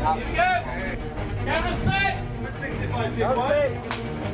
Here we go. Camera set.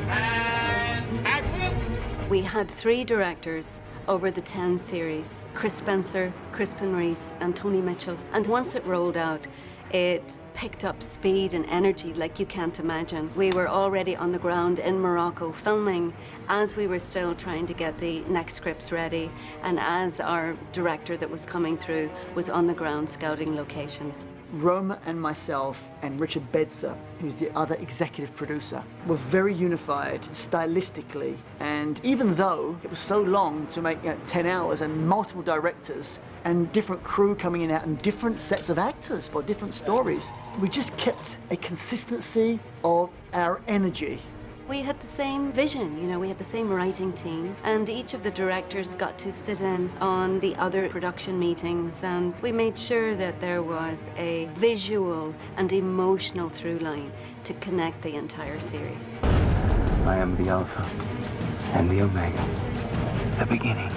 And action. We had 3 directors over the 10 series, Chris Spencer, Crispin Reese, and Tony Mitchell. And once it rolled out, it picked up speed and energy like you can't imagine. We were already on the ground in Morocco filming as we were still trying to get the next scripts ready, and as our director that was coming through was on the ground scouting locations. Roma and myself and Richard Bedser, who's the other executive producer, were very unified stylistically. And even though it was so long to make 10 hours and multiple directors and different crew coming in and out and different sets of actors for different stories, we just kept a consistency of our energy. We had the same vision, you know, we had the same writing team, and each of the directors got to sit in on the other production meetings, and we made sure that there was a visual and emotional through line to connect the entire series. I am the Alpha and the Omega, the beginning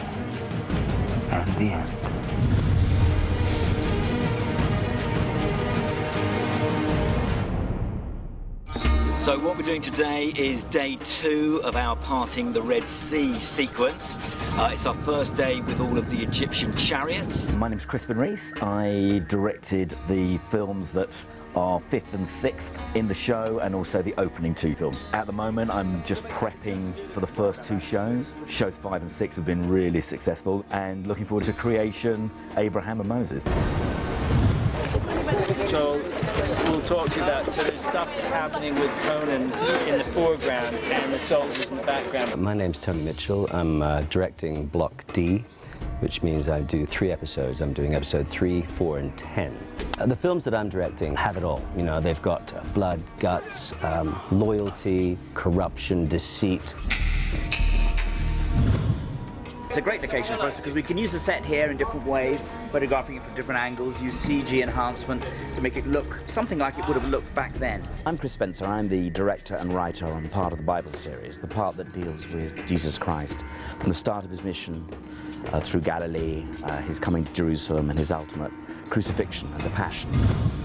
and the end. So what we're doing today is day 2 of our Parting the Red Sea sequence. It's our first day with all of the Egyptian chariots. My name's Crispin Reese. I directed the films that are 5th and 6th in the show, and also the opening 2 films. At the moment, I'm just prepping for the first 2 shows. Shows 5 and 6 have been really successful, and looking forward to Creation, Abraham and Moses. So we'll talk to you about sort of stuff that's happening with Conan in the foreground and the soldiers in the background. My name's Tony Mitchell. I'm directing Block D, which means I do 3 episodes. I'm doing episode 3, 4, and 10. The films that I'm directing have it all. You know, they've got blood, guts, loyalty, corruption, deceit. It's a great location for us because we can use the set here in different ways, photographing it from different angles, use CG enhancement to make it look something like it would have looked back then. I'm Chris Spencer. I'm the director and writer on the part of the Bible series, the part that deals with Jesus Christ from the start of his mission through Galilee, his coming to Jerusalem, and his ultimate crucifixion and the Passion.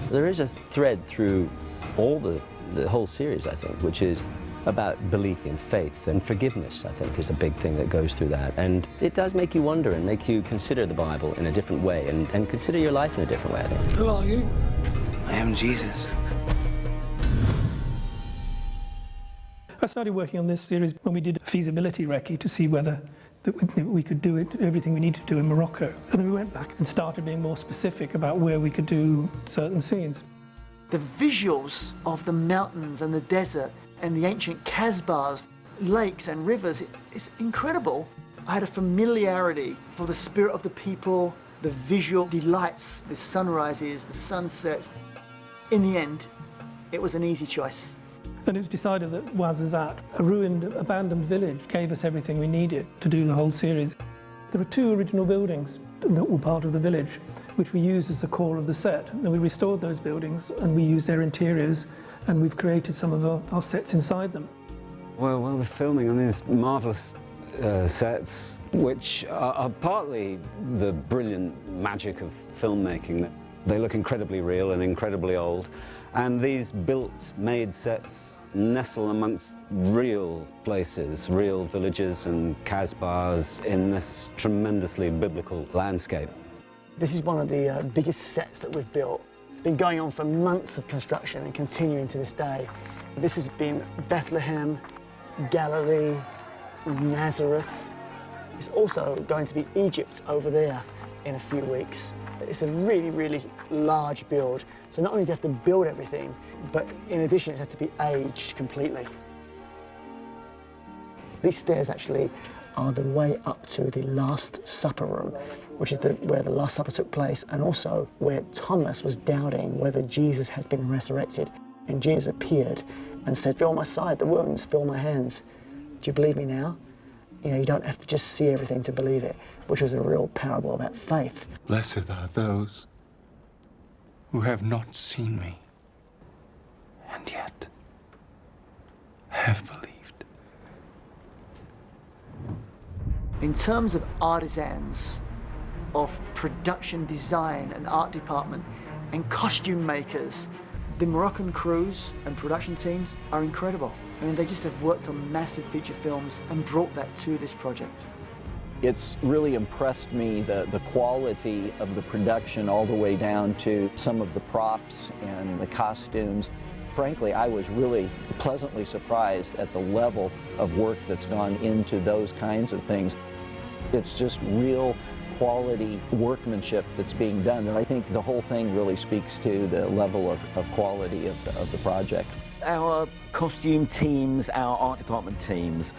There is a thread through all the whole series, I think, which is about belief in faith, and forgiveness, I think, is a big thing that goes through that. And it does make you wonder and make you consider the Bible in a different way, and consider your life in a different way, I think. Who are you? I am Jesus. I started working on this series when we did a feasibility recce to see whether we could do everything we needed to do in Morocco. And then we went back and started being more specific about where we could do certain scenes. The visuals of the mountains and the desert and the ancient Casbahs, lakes and rivers, it's incredible. I had a familiarity for the spirit of the people, the visual delights, the sunrises, the sunsets. In the end, it was an easy choice. And it was decided that Ouarzazate, a ruined, abandoned village, gave us everything we needed to do the whole series. There were 2 original buildings that were part of the village, which we used as the core of the set. And we restored those buildings, and we used their interiors, and we've created some of our sets inside them. Well, we're filming on these marvellous sets, which are partly the brilliant magic of filmmaking. They look incredibly real and incredibly old, and these made sets nestle amongst real places, real villages and Casbahs in this tremendously biblical landscape. This is one of the biggest sets that we've built. It's been going on for months of construction and continuing to this day. This has been Bethlehem, Galilee, Nazareth. It's also going to be Egypt over there in a few weeks. It's a really, really large build. So not only do you have to build everything, but in addition it has to be aged completely. These stairs actually are the way up to the Last Supper room, which is where the Last Supper took place, and also where Thomas was doubting whether Jesus had been resurrected. And Jesus appeared and said, "Feel my side, the wounds, feel my hands. Do you believe me now?" You know, you don't have to just see everything to believe it, which was a real parable about faith. Blessed are those who have not seen me, and yet have believed. In terms of artisans, of production design and art department, and costume makers, The Moroccan crews and production teams are incredible. I mean, they just have worked on massive feature films and brought that to this project. It's really impressed me, the quality of the production all the way down to some of the props and the costumes. Frankly, I was really pleasantly surprised at the level of work that's gone into those kinds of things. It's just real quality workmanship that's being done, and I think the whole thing really speaks to the level of quality of the project. Our costume teams, our art department teams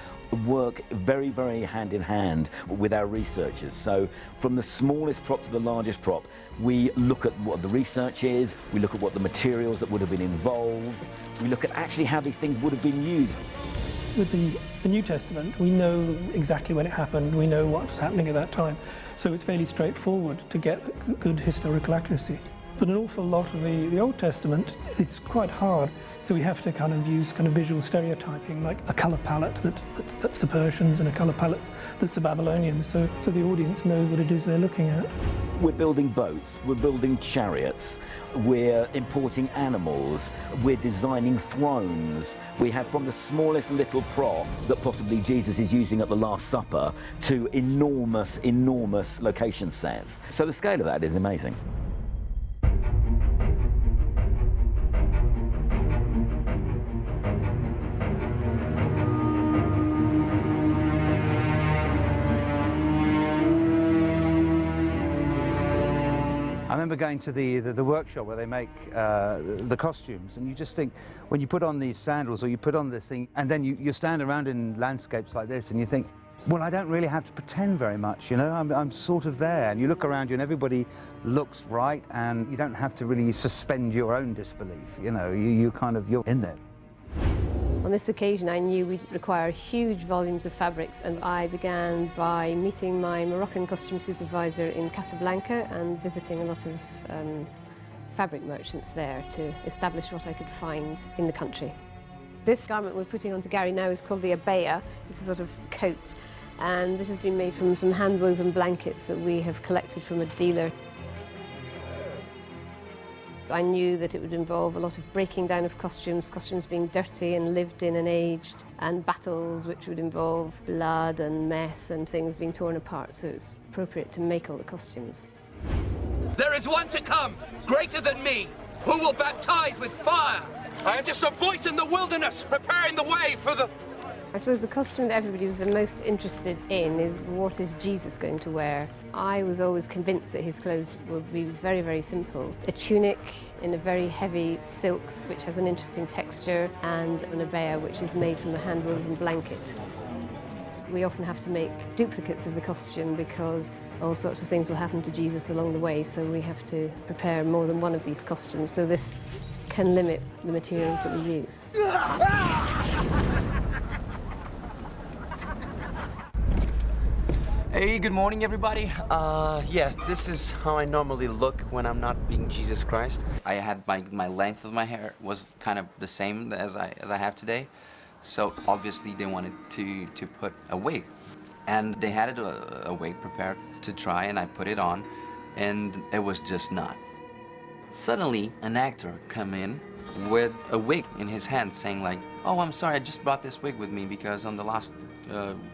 work very, very hand in hand with our researchers. So from the smallest prop to the largest prop, we look at what the research is, we look at what the materials that would have been involved, we look at actually how these things would have been used. With the New Testament, we know exactly when it happened, we know what was happening at that time, so it's fairly straightforward to get good historical accuracy. But an awful lot of the Old Testament, it's quite hard, so we have to kind of use kind of visual stereotyping, like a colour palette that's the Persians and a colour palette that's the Babylonians, so the audience knows what it is they're looking at. We're building boats, we're building chariots, we're importing animals, we're designing thrones. We have from the smallest little prop that possibly Jesus is using at the Last Supper to enormous, enormous location sets. So the scale of that is amazing. I remember going to the workshop where they make the costumes, and you just think, when you put on these sandals or you put on this thing, and then you stand around in landscapes like this and you think, well, I don't really have to pretend very much, you know, I'm sort of there. And you look around you and everybody looks right, and you don't have to really suspend your own disbelief, you know, you're in there. On this occasion, I knew we'd require huge volumes of fabrics, and I began by meeting my Moroccan costume supervisor in Casablanca and visiting a lot of fabric merchants there to establish what I could find in the country. This garment we're putting onto Gary now is called the abaya. It's a sort of coat, and this has been made from some hand-woven blankets that we have collected from a dealer. I knew that it would involve a lot of breaking down of costumes being dirty and lived in and aged, and battles which would involve blood and mess and things being torn apart, so it's appropriate to make all the costumes. There is one to come, greater than me, who will baptize with fire. I am just a voice in the wilderness, preparing the way for the... I suppose the costume that everybody was the most interested in is, what is Jesus going to wear? I was always convinced that his clothes would be very, very simple. A tunic in a very heavy silk, which has an interesting texture, and an abaya, which is made from a hand-woven blanket. We often have to make duplicates of the costume because all sorts of things will happen to Jesus along the way, so we have to prepare more than one of these costumes, so this can limit the materials that we use. Hey, good morning, everybody. Yeah, this is how I normally look when I'm not being Jesus Christ. I had my length of my hair was kind of the same as I have today, so obviously they wanted to put a wig, and they had a wig prepared to try, and I put it on, and it was just not. Suddenly, an actor come in with a wig in his hand, saying like, "Oh, I'm sorry, I just brought this wig with me because on the last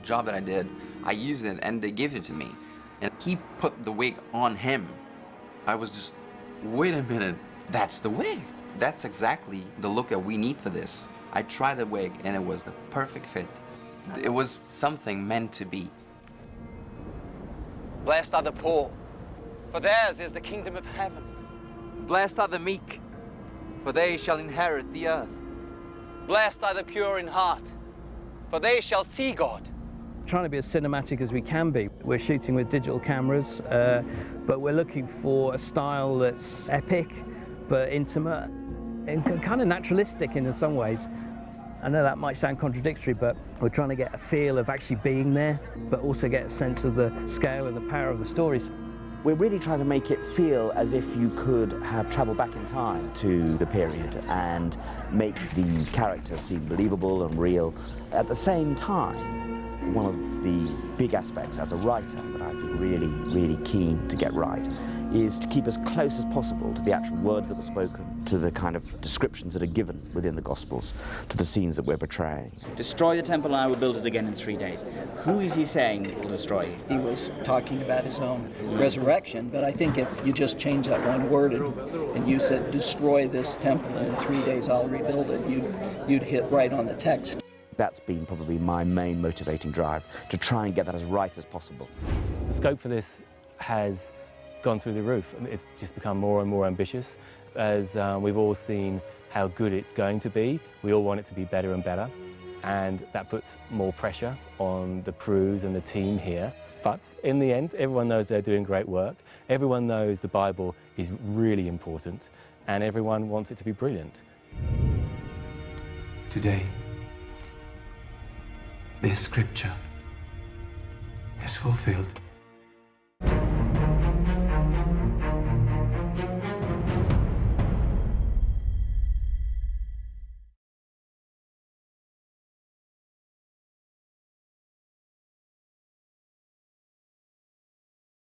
job that I did, I used it and they gave it to me." And he put the wig on him. I was just, wait a minute, that's the wig. That's exactly the look that we need for this. I tried the wig and it was the perfect fit. It was something meant to be. Blessed are the poor, for theirs is the kingdom of heaven. Blessed are the meek, for they shall inherit the earth. Blessed are the pure in heart, for they shall see God. Trying to be as cinematic as we can be. We're shooting with digital cameras, but we're looking for a style that's epic, but intimate, and kind of naturalistic in some ways. I know that might sound contradictory, but we're trying to get a feel of actually being there, but also get a sense of the scale and the power of the stories. We're really trying to make it feel as if you could have travelled back in time to the period and make the characters seem believable and real. At the same time, one of the big aspects as a writer that I've been really, really keen to get right is to keep as close as possible to the actual words that were spoken, to the kind of descriptions that are given within the Gospels, to the scenes that we're portraying. Destroy the temple and I will build it again in 3 days. Who is he saying will destroy it? He was talking about his own resurrection, but I think if you just change that one word and you said, destroy this temple and in 3 days I'll rebuild it, you'd hit right on the text. That's been probably my main motivating drive, to try and get that as right as possible. The scope for this has gone through the roof. It's just become more and more ambitious. As we've all seen how good it's going to be, we all want it to be better and better, and that puts more pressure on the crews and the team here. But in the end, everyone knows they're doing great work, everyone knows the Bible is really important, and everyone wants it to be brilliant. Today, this scripture is fulfilled.